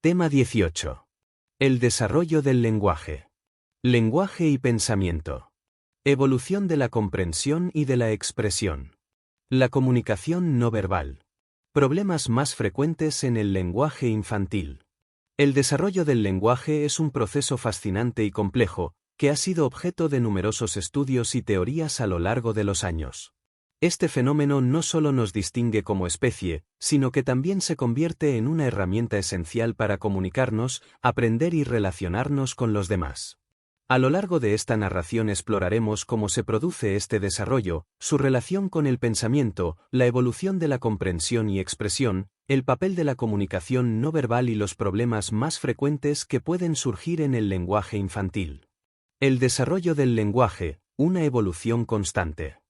Tema 18. El desarrollo del lenguaje. Lenguaje y pensamiento. Evolución de la comprensión y de la expresión. La comunicación no verbal. Problemas más frecuentes en el lenguaje infantil. El desarrollo del lenguaje es un proceso fascinante y complejo, que ha sido objeto de numerosos estudios y teorías a lo largo de los años. Este fenómeno no solo nos distingue como especie, sino que también se convierte en una herramienta esencial para comunicarnos, aprender y relacionarnos con los demás. A lo largo de esta narración exploraremos cómo se produce este desarrollo, su relación con el pensamiento, la evolución de la comprensión y expresión, el papel de la comunicación no verbal y los problemas más frecuentes que pueden surgir en el lenguaje infantil. El desarrollo del lenguaje, una evolución constante.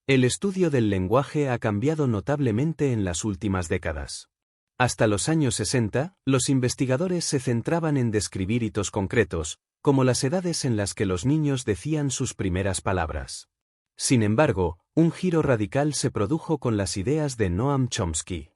El estudio del lenguaje ha cambiado notablemente en las últimas décadas. Hasta los años 60, los investigadores se centraban en describir hitos concretos, como las edades en las que los niños decían sus primeras palabras. Sin embargo, un giro radical se produjo con las ideas de Noam Chomsky.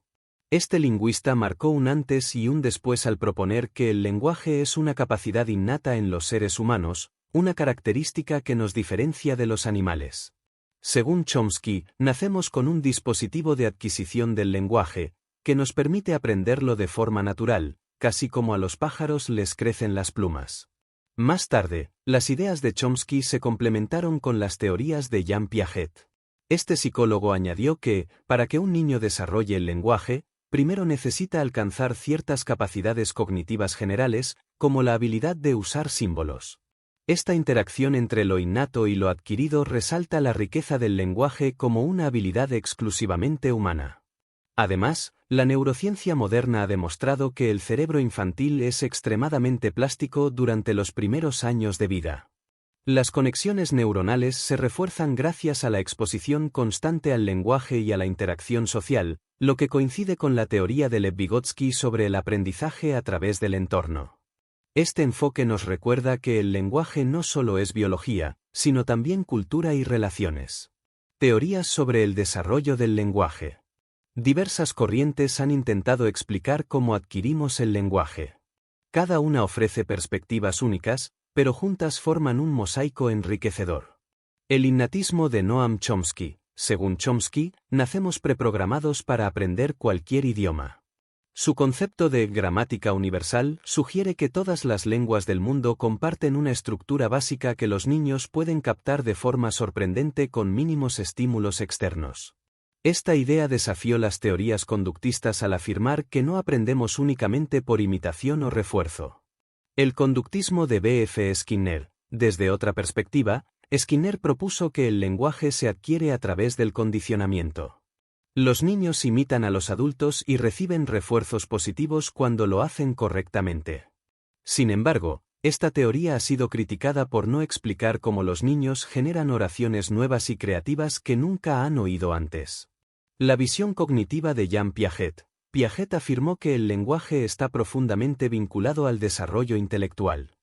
Este lingüista marcó un antes y un después al proponer que el lenguaje es una capacidad innata en los seres humanos, una característica que nos diferencia de los animales. Según Chomsky, nacemos con un dispositivo de adquisición del lenguaje, que nos permite aprenderlo de forma natural, casi como a los pájaros les crecen las plumas. Más tarde, las ideas de Chomsky se complementaron con las teorías de Jean Piaget. Este psicólogo añadió que, para que un niño desarrolle el lenguaje, primero necesita alcanzar ciertas capacidades cognitivas generales, como la habilidad de usar símbolos. Esta interacción entre lo innato y lo adquirido resalta la riqueza del lenguaje como una habilidad exclusivamente humana. Además, la neurociencia moderna ha demostrado que el cerebro infantil es extremadamente plástico durante los primeros años de vida. Las conexiones neuronales se refuerzan gracias a la exposición constante al lenguaje y a la interacción social, lo que coincide con la teoría de Lev Vygotsky sobre el aprendizaje a través del entorno. Este enfoque nos recuerda que el lenguaje no solo es biología, sino también cultura y relaciones. Teorías sobre el desarrollo del lenguaje. Diversas corrientes han intentado explicar cómo adquirimos el lenguaje. Cada una ofrece perspectivas únicas, pero juntas forman un mosaico enriquecedor. El innatismo de Noam Chomsky. Según Chomsky, nacemos preprogramados para aprender cualquier idioma. Su concepto de gramática universal sugiere que todas las lenguas del mundo comparten una estructura básica que los niños pueden captar de forma sorprendente con mínimos estímulos externos. Esta idea desafió las teorías conductistas al afirmar que no aprendemos únicamente por imitación o refuerzo. El conductismo de B. F. Skinner. Desde otra perspectiva, Skinner propuso que el lenguaje se adquiere a través del condicionamiento. Los niños imitan a los adultos y reciben refuerzos positivos cuando lo hacen correctamente. Sin embargo, esta teoría ha sido criticada por no explicar cómo los niños generan oraciones nuevas y creativas que nunca han oído antes. La visión cognitiva de Jean Piaget. Piaget afirmó que el lenguaje está profundamente vinculado al desarrollo intelectual.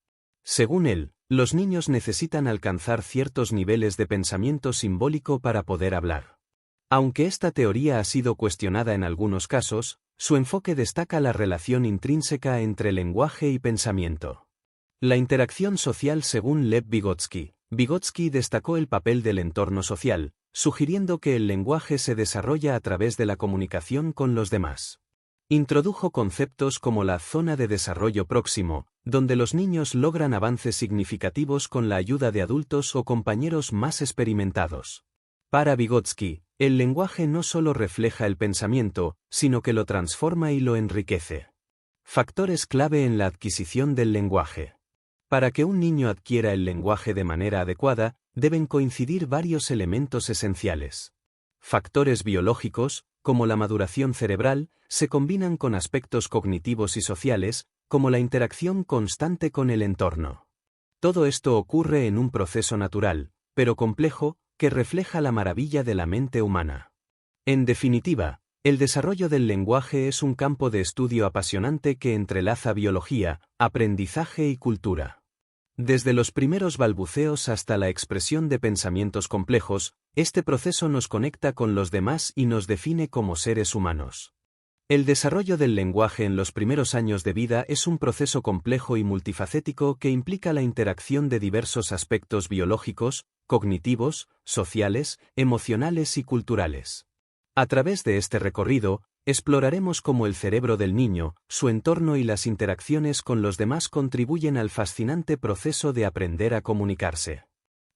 Según él, los niños necesitan alcanzar ciertos niveles de pensamiento simbólico para poder hablar. Aunque esta teoría ha sido cuestionada en algunos casos, su enfoque destaca la relación intrínseca entre lenguaje y pensamiento. La interacción social según Lev Vygotsky. Vygotsky destacó el papel del entorno social, sugiriendo que el lenguaje se desarrolla a través de la comunicación con los demás. Introdujo conceptos como la zona de desarrollo próximo, donde los niños logran avances significativos con la ayuda de adultos o compañeros más experimentados. Para Vygotsky, el lenguaje no solo refleja el pensamiento, sino que lo transforma y lo enriquece. Factores clave en la adquisición del lenguaje. Para que un niño adquiera el lenguaje de manera adecuada, deben coincidir varios elementos esenciales. Factores biológicos, como la maduración cerebral, se combinan con aspectos cognitivos y sociales, como la interacción constante con el entorno. Todo esto ocurre en un proceso natural, pero complejo, que refleja la maravilla de la mente humana. En definitiva, el desarrollo del lenguaje es un campo de estudio apasionante que entrelaza biología, aprendizaje y cultura. Desde los primeros balbuceos hasta la expresión de pensamientos complejos, este proceso nos conecta con los demás y nos define como seres humanos. El desarrollo del lenguaje en los primeros años de vida es un proceso complejo y multifacético que implica la interacción de diversos aspectos biológicos, cognitivos, sociales, emocionales y culturales. A través de este recorrido, exploraremos cómo el cerebro del niño, su entorno y las interacciones con los demás contribuyen al fascinante proceso de aprender a comunicarse.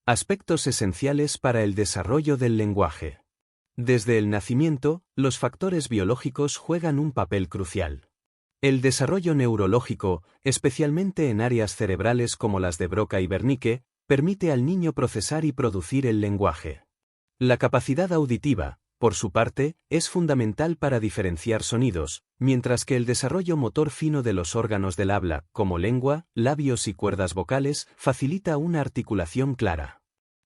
Aspectos esenciales para el desarrollo del lenguaje. Desde el nacimiento, los factores biológicos juegan un papel crucial. El desarrollo neurológico, especialmente en áreas cerebrales como las de Broca y Wernicke, permite al niño procesar y producir el lenguaje. La capacidad auditiva, por su parte, es fundamental para diferenciar sonidos, mientras que el desarrollo motor fino de los órganos del habla, como lengua, labios y cuerdas vocales, facilita una articulación clara.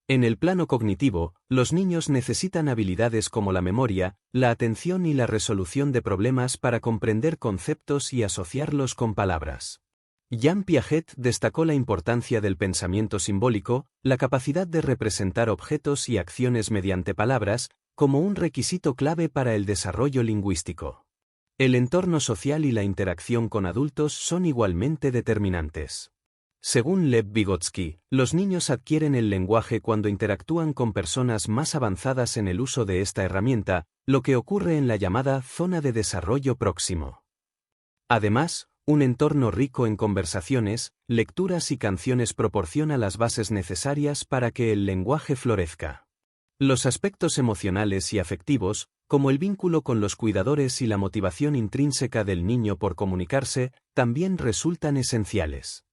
En el plano cognitivo, los niños necesitan habilidades como la memoria, la atención y la resolución de problemas para comprender conceptos y asociarlos con palabras. Jean Piaget destacó la importancia del pensamiento simbólico, la capacidad de representar objetos y acciones mediante palabras, como un requisito clave para el desarrollo lingüístico. El entorno social y la interacción con adultos son igualmente determinantes. Según Lev Vygotsky, los niños adquieren el lenguaje cuando interactúan con personas más avanzadas en el uso de esta herramienta, lo que ocurre en la llamada zona de desarrollo próximo. Además, un entorno rico en conversaciones, lecturas y canciones proporciona las bases necesarias para que el lenguaje florezca. Los aspectos emocionales y afectivos, como el vínculo con los cuidadores y la motivación intrínseca del niño por comunicarse, también resultan esenciales.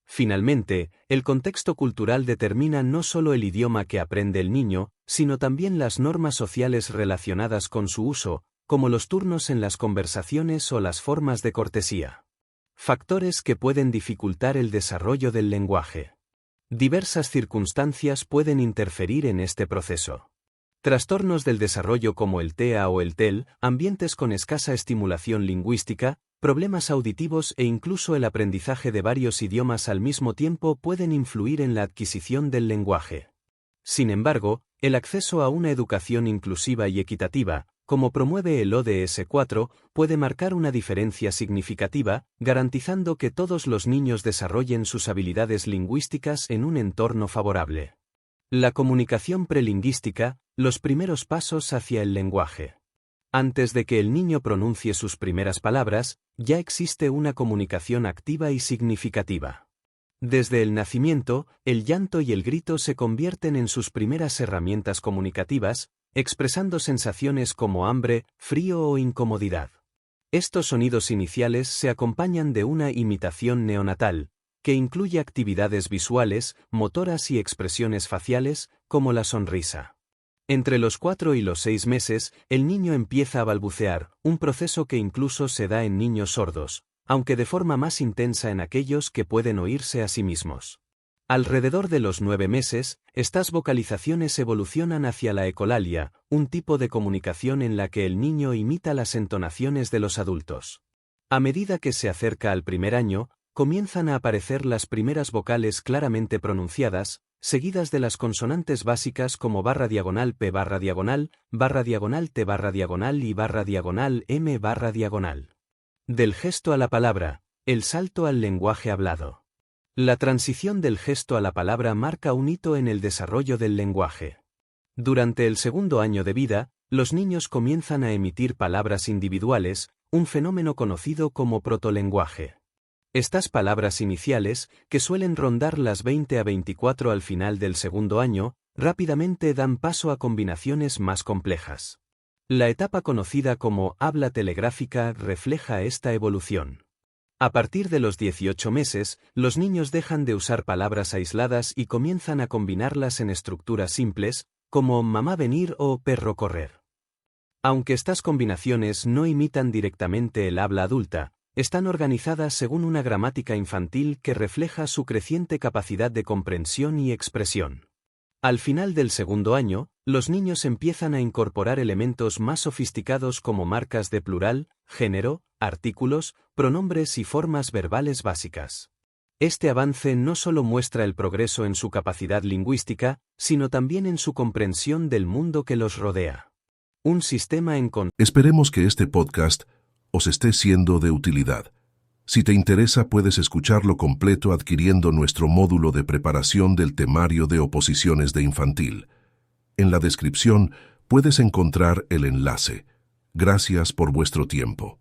Finalmente, el contexto cultural determina no solo el idioma que aprende el niño, sino también las normas sociales relacionadas con su uso, como los turnos en las conversaciones o las formas de cortesía. Factores que pueden dificultar el desarrollo del lenguaje. Diversas circunstancias pueden interferir en este proceso. Trastornos del desarrollo como el TEA o el TEL, ambientes con escasa estimulación lingüística, problemas auditivos e incluso el aprendizaje de varios idiomas al mismo tiempo pueden influir en la adquisición del lenguaje. Sin embargo, el acceso a una educación inclusiva y equitativa, como promueve el ODS 4, puede marcar una diferencia significativa, garantizando que todos los niños desarrollen sus habilidades lingüísticas en un entorno favorable. La comunicación prelingüística, los primeros pasos hacia el lenguaje. Antes de que el niño pronuncie sus primeras palabras, ya existe una comunicación activa y significativa. Desde el nacimiento, el llanto y el grito se convierten en sus primeras herramientas comunicativas, expresando sensaciones como hambre, frío o incomodidad. Estos sonidos iniciales se acompañan de una imitación neonatal, que incluye actividades visuales, motoras y expresiones faciales, como la sonrisa. Entre los 4 y los 6 meses, el niño empieza a balbucear, un proceso que incluso se da en niños sordos, aunque de forma más intensa en aquellos que pueden oírse a sí mismos. Alrededor de los 9 meses, estas vocalizaciones evolucionan hacia la ecolalia, un tipo de comunicación en la que el niño imita las entonaciones de los adultos. A medida que se acerca al primer año, comienzan a aparecer las primeras vocales claramente pronunciadas, seguidas de las consonantes básicas como /P/T/M /M/. Del gesto a la palabra, el salto al lenguaje hablado. La transición del gesto a la palabra marca un hito en el desarrollo del lenguaje. Durante el segundo año de vida, los niños comienzan a emitir palabras individuales, un fenómeno conocido como protolenguaje. Estas palabras iniciales, que suelen rondar las 20 a 24 al final del segundo año, rápidamente dan paso a combinaciones más complejas. La etapa conocida como habla telegráfica refleja esta evolución. A partir de los 18 meses, los niños dejan de usar palabras aisladas y comienzan a combinarlas en estructuras simples, como mamá venir o perro correr. Aunque estas combinaciones no imitan directamente el habla adulta, están organizadas según una gramática infantil que refleja su creciente capacidad de comprensión y expresión. Al final del segundo año, los niños empiezan a incorporar elementos más sofisticados como marcas de plural, género, artículos, pronombres y formas verbales básicas. Este avance no solo muestra el progreso en su capacidad lingüística, sino también en su comprensión del mundo que los rodea. Un sistema en Esperemos que este podcast os esté siendo de utilidad. Si te interesa, puedes escucharlo completo adquiriendo nuestro módulo de preparación del temario de oposiciones de infantil. En la descripción puedes encontrar el enlace. Gracias por vuestro tiempo.